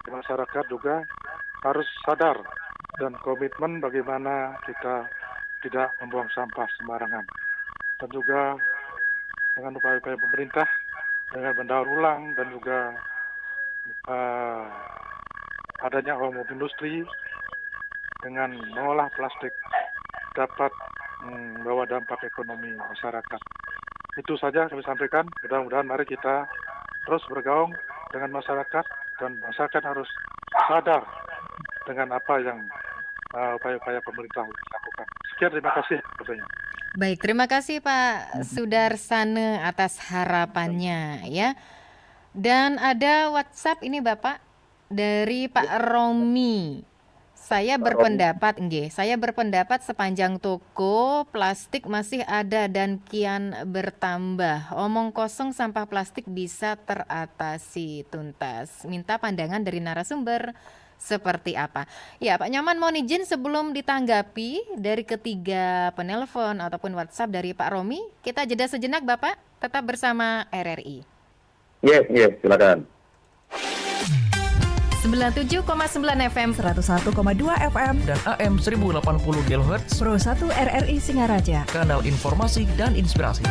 masyarakat juga harus sadar dan komitmen bagaimana kita tidak membuang sampah sembarangan. Dan juga dengan upaya-upaya pemerintah dengan mendaur ulang dan juga adanya home industri dengan mengolah plastik dapat membawa dampak ekonomi masyarakat. Itu saja kami sampaikan. Mudah-mudahan mari kita terus bergaung dengan masyarakat, dan masyarakat harus sadar dengan apa yang upaya-upaya pemerintah lakukan. Sekian, terima kasih. Baik, terima kasih Pak Sudarsana atas harapannya ya. Dan ada WhatsApp ini Bapak dari Pak Romi. Saya berpendapat sepanjang toko plastik masih ada dan kian bertambah. Omong kosong, sampah plastik bisa teratasi tuntas. Minta pandangan dari narasumber seperti apa. Ya Pak Nyoman, mohon izin sebelum ditanggapi dari ketiga penelpon ataupun WhatsApp dari Pak Romi, kita jeda sejenak Bapak, tetap bersama RRI. Yes, silakan. 97,9 FM, 101,2 FM, Dan AM 1080 kHz, Pro 1 RRI Singaraja. kanal informasi dan inspirasi.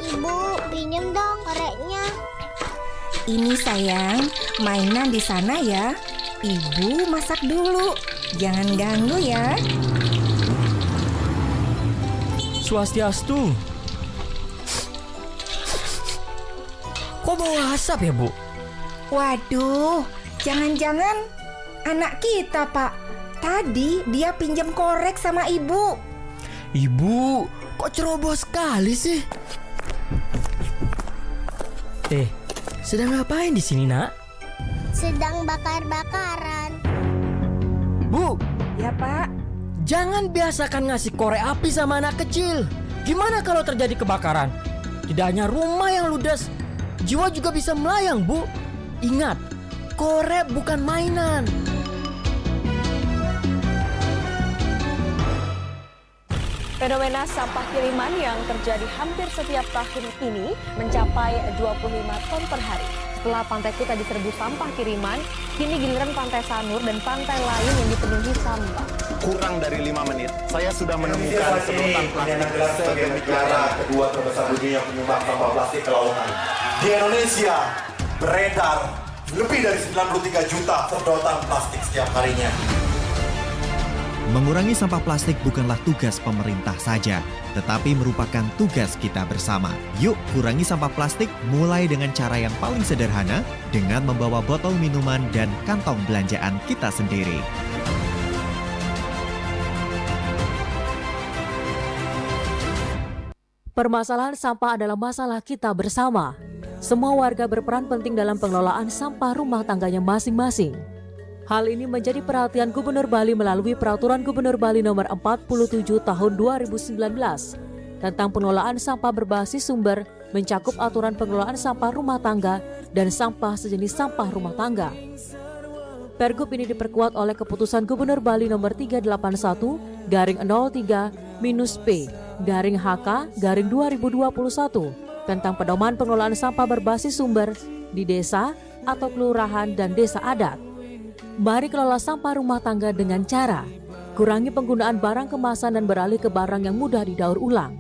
Ibu, pinjem dong koreknya. Ini sayang, mainan di sana ya. Ibu masak dulu, jangan ganggu ya. Swastiastu. Kok bawa asap ya, Bu? Waduh, jangan-jangan anak kita, Pak. Tadi dia pinjam korek sama ibu. Ibu, kok ceroboh sekali sih? Sedang ngapain di sini, Nak? Sedang bakar-bakaran. Bu, Ya, Pak. jangan biasakan ngasih korek api sama anak kecil. Gimana kalau terjadi kebakaran? Tidak hanya rumah yang ludes, jiwa juga bisa melayang, Bu. Ingat, korek bukan mainan. Fenomena sampah kiriman yang terjadi hampir setiap tahun ini mencapai 25 ton per hari. Setelah Pantai Kuta diserbu sampah kiriman, kini giliran Pantai Sanur dan pantai lain yang dipenuhi sampah. Kurang dari 5 menit, saya sudah menemukan sedotan plastik sebagai negara kedua terbesar dunia yang penyumbang sampah plastik ke lautan. Di Indonesia beredar lebih dari 93 juta sedotan plastik setiap harinya. Mengurangi sampah plastik bukanlah tugas pemerintah saja, tetapi merupakan tugas kita bersama. Yuk kurangi sampah plastik mulai dengan cara yang paling sederhana, dengan membawa botol minuman dan kantong belanjaan kita sendiri. Permasalahan sampah adalah masalah kita bersama. Semua warga berperan penting dalam pengelolaan sampah rumah tangganya masing-masing. Hal ini menjadi perhatian Gubernur Bali melalui Peraturan Gubernur Bali Nomor 47 Tahun 2019 tentang pengelolaan sampah berbasis sumber, mencakup aturan pengelolaan sampah rumah tangga dan sampah sejenis sampah rumah tangga. Pergub ini diperkuat oleh Keputusan Gubernur Bali Nomor 381/03-P/HK/2021 tentang pedoman pengelolaan sampah berbasis sumber di desa atau kelurahan dan desa adat. Mari kelola sampah rumah tangga dengan cara kurangi penggunaan barang kemasan dan beralih ke barang yang mudah didaur ulang.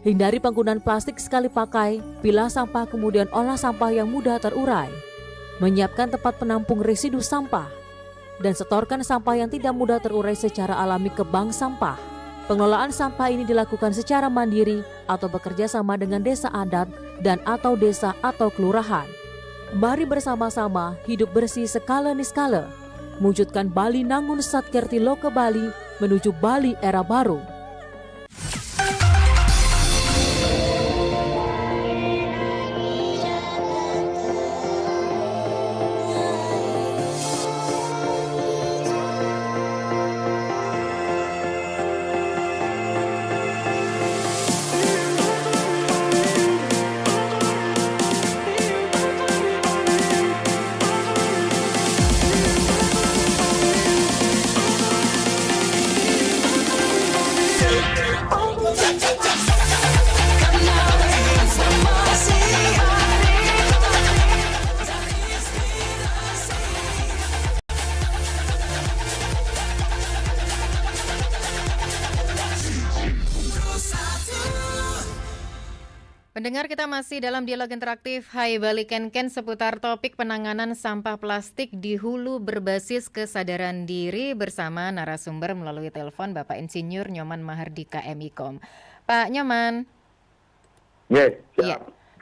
Hindari penggunaan plastik sekali pakai, pilah sampah kemudian olah sampah yang mudah terurai. menyiapkan tempat penampung residu sampah, dan setorkan sampah yang tidak mudah terurai secara alami ke bank sampah. Pengelolaan sampah ini dilakukan secara mandiri atau bekerja sama dengan desa adat dan atau desa atau kelurahan. Mari bersama-sama hidup bersih skala niskala, mewujudkan Bali Nangun Satkerti Loka Bali menuju Bali era baru. Pendengar, kita masih dalam dialog interaktif Hai Bali Ken seputar topik penanganan sampah plastik di hulu berbasis kesadaran diri bersama narasumber melalui telepon Bapak Insinyur Nyoman Mahardika MIKOM. Pak Nyoman. Yes, siap. Ya,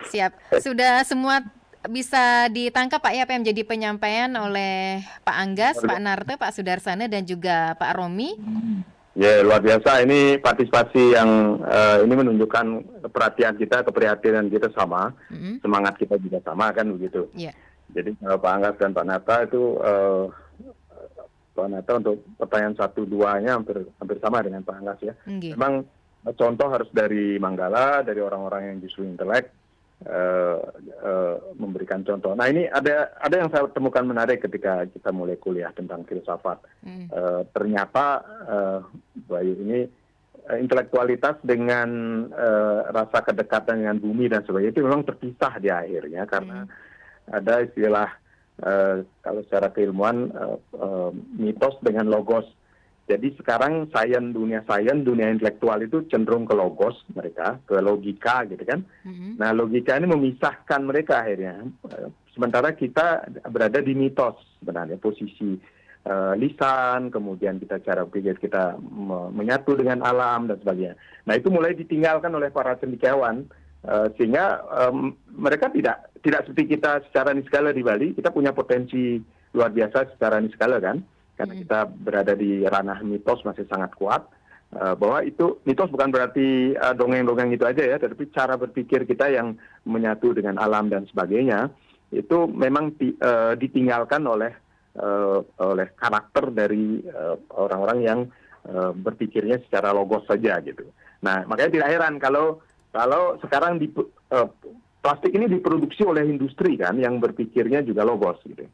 siap. Sudah semua bisa ditangkap Pak ya apa yang menjadi penyampaian oleh Pak Anggas, Pak Narte, Pak Sudarsana dan juga Pak Romi? Ya, luar biasa. Ini partisipasi yang ini menunjukkan perhatian kita, keprihatinan kita sama, semangat kita juga sama, kan begitu. Yeah. Jadi Pak Anggas dan Pak Nata itu Pak Nata untuk pertanyaan 1-2-nya hampir sama dengan Pak Anggas ya. Memang contoh harus dari Manggala, dari orang-orang yang justru intelek memberikan contoh. Nah, ini ada yang saya temukan menarik ketika kita mulai kuliah tentang filsafat. Ternyata Bayu ini intelektualitas dengan rasa kedekatan dengan bumi dan sebagainya itu memang terpisah di akhirnya karena ada istilah kalau secara keilmuan mitos dengan logos. Jadi sekarang dunia intelektual itu cenderung ke logos mereka, ke logika gitu kan. Nah, logika ini memisahkan mereka akhirnya. Sementara kita berada di mitos sebenarnya, posisi lisan, kemudian kita cara pikir kita menyatu dengan alam dan sebagainya. Nah, itu mulai ditinggalkan oleh para cendekiawan sehingga mereka tidak seperti kita secara niskala di Bali. Kita punya potensi luar biasa secara niskala kan. Karena kita berada di ranah mitos masih sangat kuat, bahwa itu mitos bukan berarti dongeng-dongeng itu aja ya, tetapi cara berpikir kita yang menyatu dengan alam dan sebagainya, itu memang ditinggalkan oleh karakter dari orang-orang yang berpikirnya secara logos saja gitu. Nah, makanya tidak heran kalau sekarang plastik ini diproduksi oleh industri kan, yang berpikirnya juga logos gitu.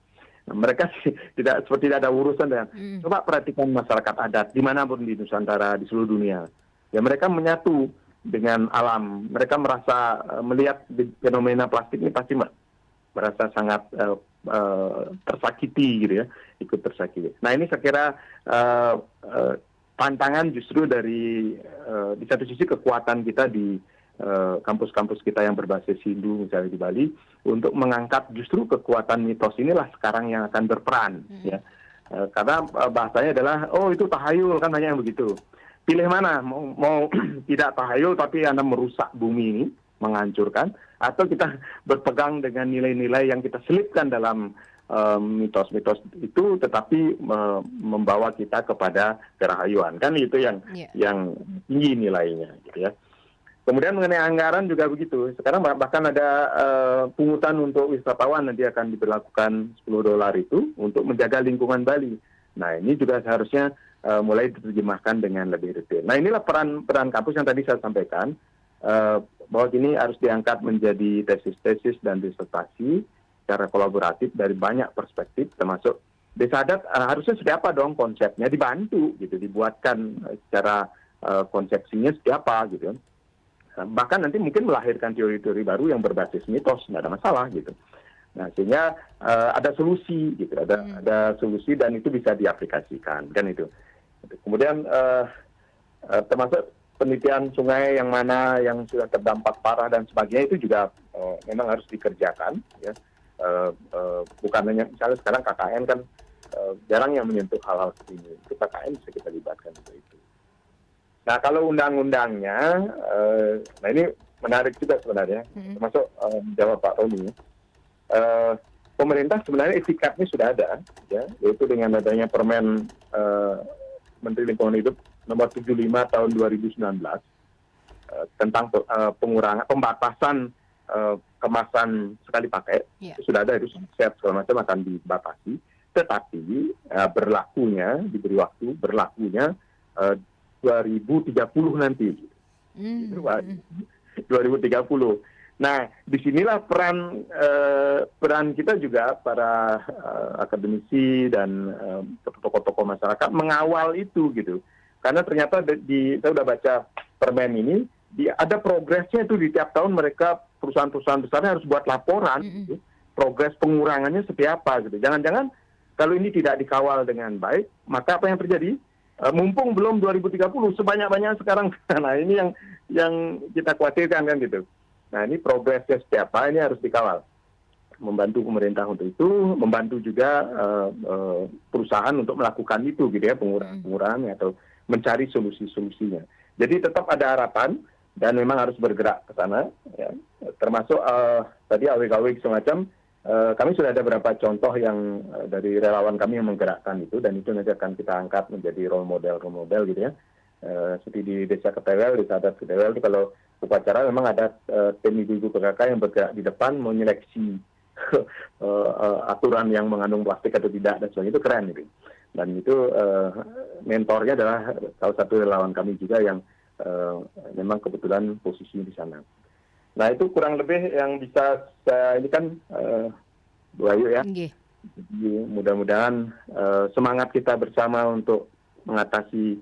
Mereka tidak ada urusan dengan. Coba perhatikan masyarakat adat dimanapun di Nusantara, di seluruh dunia. Ya, mereka menyatu dengan alam. Mereka merasa melihat fenomena plastik ini pasti merasa sangat tersakiti gitu ya, ikut tersakiti. Nah, ini saya kira tantangan justru dari di satu sisi kekuatan kita di kampus-kampus kita yang berbasis Hindu misalnya di Bali untuk mengangkat justru kekuatan mitos inilah sekarang yang akan berperan ya, karena bahasanya adalah itu tahayul kan, banyak yang begitu. Pilih mana, mau tidak tahayul tapi Anda merusak bumi ini, menghancurkan, atau kita berpegang dengan nilai-nilai yang kita selipkan dalam mitos-mitos itu tetapi membawa kita kepada kerahayuan, kan itu yang tinggi nilainya gitu ya. Kemudian mengenai anggaran juga begitu. Sekarang bahkan ada pungutan untuk wisatawan nanti akan diberlakukan $10 itu untuk menjaga lingkungan Bali. Nah, ini juga seharusnya mulai diterjemahkan dengan lebih detail. Nah, inilah peran kampus yang tadi saya sampaikan, bahwa ini harus diangkat menjadi tesis-tesis dan disertasi secara kolaboratif dari banyak perspektif, termasuk desa adat harusnya seperti apa dong konsepnya, dibantu gitu, dibuatkan secara konsepsinya seperti apa gitu. Bahkan nanti mungkin melahirkan teori-teori baru yang berbasis mitos, nggak ada masalah gitu. Nah, sehingga ada solusi gitu, ada solusi dan itu bisa diaplikasikan kan itu. Kemudian termasuk penelitian sungai yang mana yang sudah terdampak parah dan sebagainya itu juga memang harus dikerjakan ya. Bukan hanya misalnya sekarang KKN kan jarang yang menyentuh hal-hal seperti ini. Itu KKN bisa kita libatkan untuk itu. Nah kalau undang-undangnya, nah ini menarik juga sebenarnya, termasuk jawab Pak Romi. Pemerintah sebenarnya etikatnya sudah ada, ya, yaitu dengan adanya Permen Menteri Lingkungan Hidup nomor 75 tahun 2019 tentang pembatasan kemasan sekali pakai. Itu sudah ada, itu set segala macam akan dibatasi, tetapi diberi waktu berlakunya 2030 nanti. 2030. Nah, disinilah peran kita juga para akademisi dan tokoh-tokoh masyarakat mengawal itu gitu. Karena ternyata saya udah baca permen ini, ada progresnya itu di tiap tahun mereka perusahaan-perusahaan besarnya harus buat laporan gitu, progres pengurangannya seperti apa gitu. Jangan-jangan kalau ini tidak dikawal dengan baik, maka apa yang terjadi? Mumpung belum 2030 sebanyak-banyak sekarang. Nah ini yang kita khawatirkan kan gitu. Nah ini progresnya seperti apa, ini harus dikawal. Membantu pemerintah untuk itu, membantu juga perusahaan untuk melakukan itu gitu ya, pengurangan atau mencari solusi-solusinya. Jadi tetap ada harapan dan memang harus bergerak ke sana ya. Termasuk tadi awik-awik semacam kami sudah ada beberapa contoh yang dari relawan kami yang menggerakkan itu, dan itu nanti akan kita angkat menjadi role model gitu ya. Seperti di Desa Ketewel, Desa Adat Ketewel itu kalau upacara memang ada tim ibu-ibu PKK yang bergerak di depan menyeleksi aturan yang mengandung plastik atau tidak dan sebagainya. Itu keren gitu. Dan itu mentornya adalah salah satu relawan kami juga yang memang kebetulan posisinya di sana. Nah itu kurang lebih yang bisa saya ini kan Bu Ayu ya. Jadi mudah-mudahan semangat kita bersama untuk mengatasi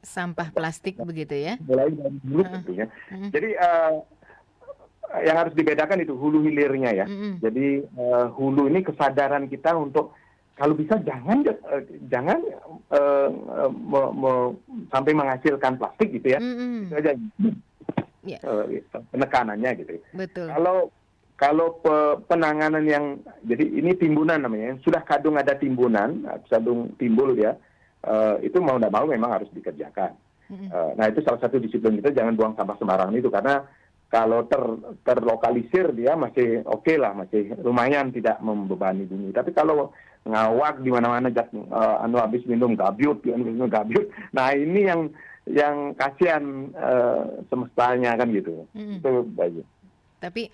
sampah plastik begitu ya. Mulai dari dulu tentunya. Jadi yang harus dibedakan itu hulu hilirnya ya. Jadi hulu ini kesadaran kita untuk kalau bisa jangan sampai menghasilkan plastik gitu ya. Itu aja. Penekanannya gitu. Betul. Kalau penanganan yang jadi ini timbunan namanya, sudah kadung ada timbunan, kadung timbul ya, itu mau tidak mau memang harus dikerjakan. Nah itu salah satu disiplin kita, jangan buang sampah sembarangan itu, karena kalau terlokalisir dia masih oke lah, masih lumayan tidak membebani bumi. Tapi kalau ngawak di mana-mana, habis minum gabyut, nah ini yang kasihan semestanya kan gitu. Itu baik. Tapi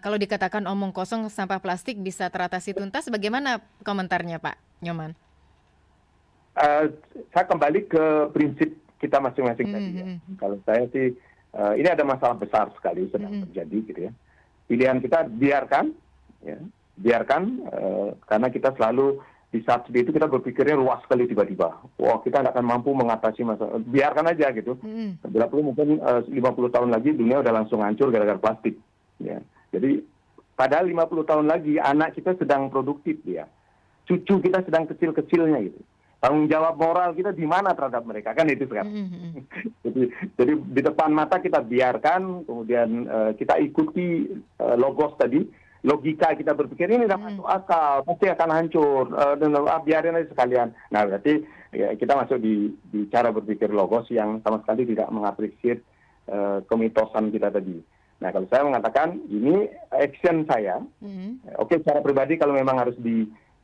kalau dikatakan omong kosong sampah plastik bisa teratasi tuntas, bagaimana komentarnya Pak Nyoman? Saya kembali ke prinsip kita masing-masing tadi ya. Kalau saya sih ini ada masalah besar sekali sedang terjadi gitu ya. Pilihan kita biarkan karena kita selalu di saat seperti itu kita berpikirnya luas sekali tiba-tiba. Wah, kita tidak akan mampu mengatasi masalah. Biarkan aja gitu. Bila perlu mungkin 50 tahun lagi dunia udah langsung hancur gara-gara plastik. Ya. Jadi padahal 50 tahun lagi anak kita sedang produktif ya. Cucu kita sedang kecil-kecilnya gitu. Tanggung jawab moral kita di mana terhadap mereka kan itu sekarang. Jadi di depan mata kita biarkan, kemudian kita ikuti logos tadi. Logika kita berpikir ini tidak masuk akal, pasti akan hancur, biarin aja sekalian. Nah berarti ya, kita masuk di cara berpikir logos yang sama sekali tidak mengapresiasi kemitosan kita tadi. Nah kalau saya mengatakan ini action saya, oke secara pribadi kalau memang harus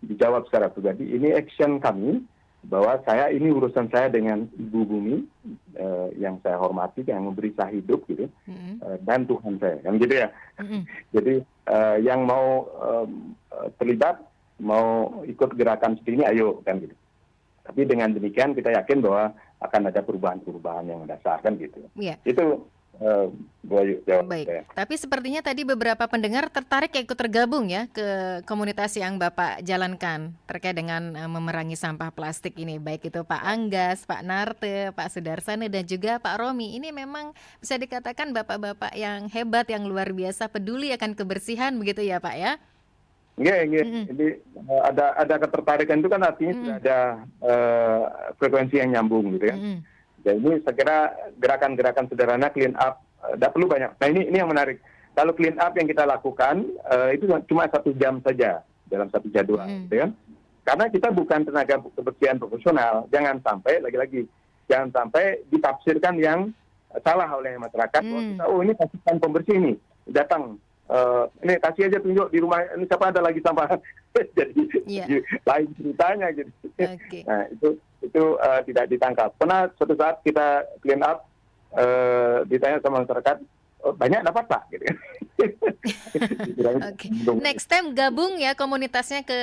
dijawab secara pribadi, ini action kami, bahwa ini urusan saya dengan Ibu Bumi yang saya hormati, yang memberi saya hidup gitu, dan Tuhan saya kan gitu ya. Jadi yang mau terlibat, mau ikut gerakan seperti ini, ayo kan gitu. Tapi dengan demikian kita yakin bahwa akan ada perubahan-perubahan yang mendasar kan gitu. Itu Baik, tapi sepertinya tadi beberapa pendengar tertarik ikut tergabung ya ke komunitas yang Bapak jalankan terkait dengan memerangi sampah plastik ini. Baik itu Pak Anggas, Pak Narte, Pak Sudarsana dan juga Pak Romi. Ini memang bisa dikatakan bapak-bapak yang hebat, yang luar biasa peduli akan kebersihan begitu ya Pak ya? Iya. Jadi ada ketertarikan itu kan artinya sudah ada frekuensi yang nyambung gitu ya. Jadi ini saya kira gerakan-gerakan sederhana clean up, tidak perlu banyak. Nah ini yang menarik. kalau clean up yang kita lakukan itu cuma 1 jam saja dalam satu jadwal, gitu kan? Karena kita bukan tenaga kebersihan profesional, jangan sampai lagi-lagi jangan sampai ditafsirkan yang salah oleh masyarakat. Bahwa kita, ini pasukan pembersih ini datang, ini kasih aja tunjuk di rumah ini siapa ada lagi sampah, jadi lain ceritanya gitu. Nah itu tidak ditangkap. Pernah suatu saat kita clean up, ditanya sama masyarakat, banyak dapat Pak gitu. Next time gabung ya komunitasnya ke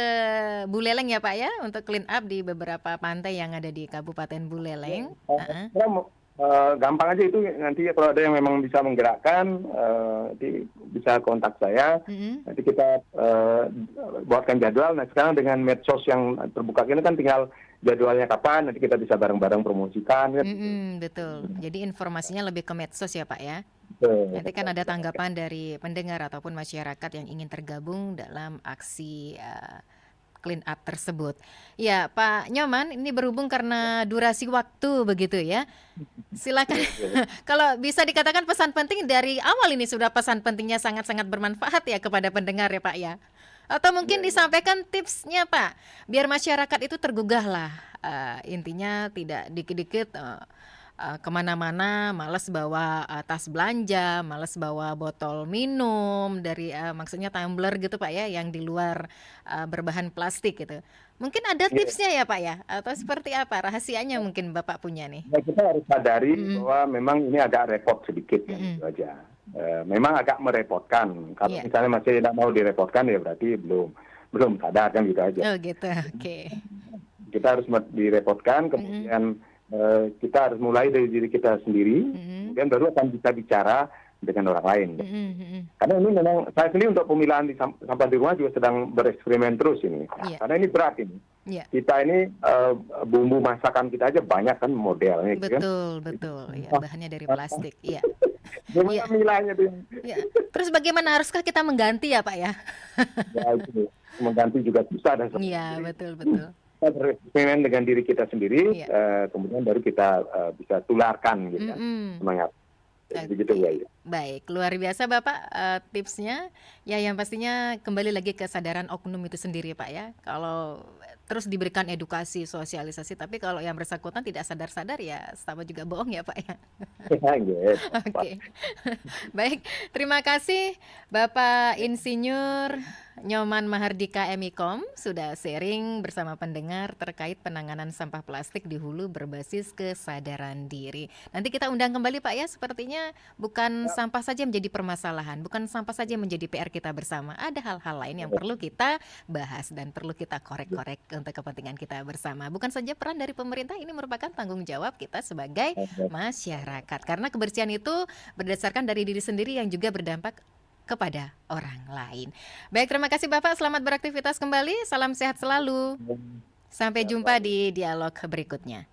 Buleleng ya Pak ya, untuk clean up di beberapa pantai yang ada di Kabupaten Buleleng. Gampang aja itu, nanti kalau ada yang memang bisa menggerakkan, nanti bisa kontak saya. Nanti kita buatkan jadwal. Nah sekarang dengan medsos yang terbuka ini kan tinggal jadwalnya kapan, nanti kita bisa bareng-bareng promosikan. Betul. Jadi informasinya lebih ke medsos ya Pak ya. Nanti kan ada tanggapan dari pendengar ataupun masyarakat yang ingin tergabung dalam aksi clean up tersebut. Ya Pak Nyoman, ini berhubung karena durasi waktu begitu ya. Silakan. Kalau bisa dikatakan pesan penting dari awal ini sudah pesan pentingnya sangat-sangat bermanfaat ya kepada pendengar ya Pak ya. Atau mungkin disampaikan tipsnya Pak, biar masyarakat itu tergugah lah. Intinya tidak dikit-dikit kemana-mana, malas bawa tas belanja, malas bawa botol minum dari maksudnya tumbler gitu Pak ya, yang di luar berbahan plastik gitu. Mungkin ada tipsnya ya Pak ya, atau seperti apa rahasianya mungkin Bapak punya nih? Nah, kita harus sadari bahwa memang ini agak repot sedikit kan, itu aja. Memang agak merepotkan. Kalau misalnya masih tidak mau direpotkan ya berarti belum sadar kan, gitu aja. Oh gitu, oke. Kita harus direpotkan, kemudian kita harus mulai dari diri kita sendiri, kemudian baru akan bisa bicara dengan orang lain. Karena ini memang saya sendiri untuk pemilahan sampah di rumah juga sedang bereksperimen terus ini. Karena ini berat ini. Kita ini bumbu masakan kita aja banyak kan modelnya. Betul. Ya, bahannya dari plastik. Iya. Gimana milahnya tuh? Terus bagaimana, haruskah kita mengganti ya Pak ya? Ya itu mengganti juga susah dan Iya, betul. Kita bereksperimen dengan diri kita sendiri, kemudian baru kita bisa tularkan gitu kan, semangat. Begitu ya. Baik, luar biasa Bapak tipsnya. Ya yang pastinya kembali lagi kesadaran oknum itu sendiri Pak ya. Kalau terus diberikan edukasi, sosialisasi, tapi kalau yang bersangkutan tidak sadar-sadar ya sama juga bohong ya Pak ya. Oke. Baik, terima kasih Bapak Insinyur Nyoman Mahardika MIKOM sudah sharing bersama pendengar terkait penanganan sampah plastik di hulu berbasis kesadaran diri. Nanti kita undang kembali Pak ya, sepertinya bukan sampah saja menjadi permasalahan, bukan sampah saja menjadi PR kita bersama. Ada hal-hal lain yang perlu kita bahas dan perlu kita korek-korek untuk kepentingan kita bersama. Bukan saja peran dari pemerintah, ini merupakan tanggung jawab kita sebagai masyarakat. Karena kebersihan itu berdasarkan dari diri sendiri yang juga berdampak kepada orang lain. Baik, terima kasih Bapak. Selamat beraktivitas kembali. Salam sehat selalu. Sampai jumpa di dialog berikutnya.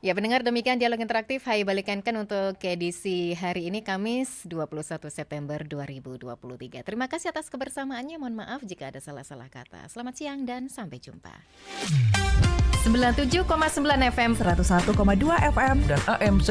Ya, pendengar, demikian dialog interaktif Hai Balikankan untuk edisi hari ini Kamis 21 September 2023. Terima kasih atas kebersamaannya. Mohon maaf jika ada salah-salah kata. Selamat siang dan sampai jumpa. 97,9 FM, 101,2 FM dan AM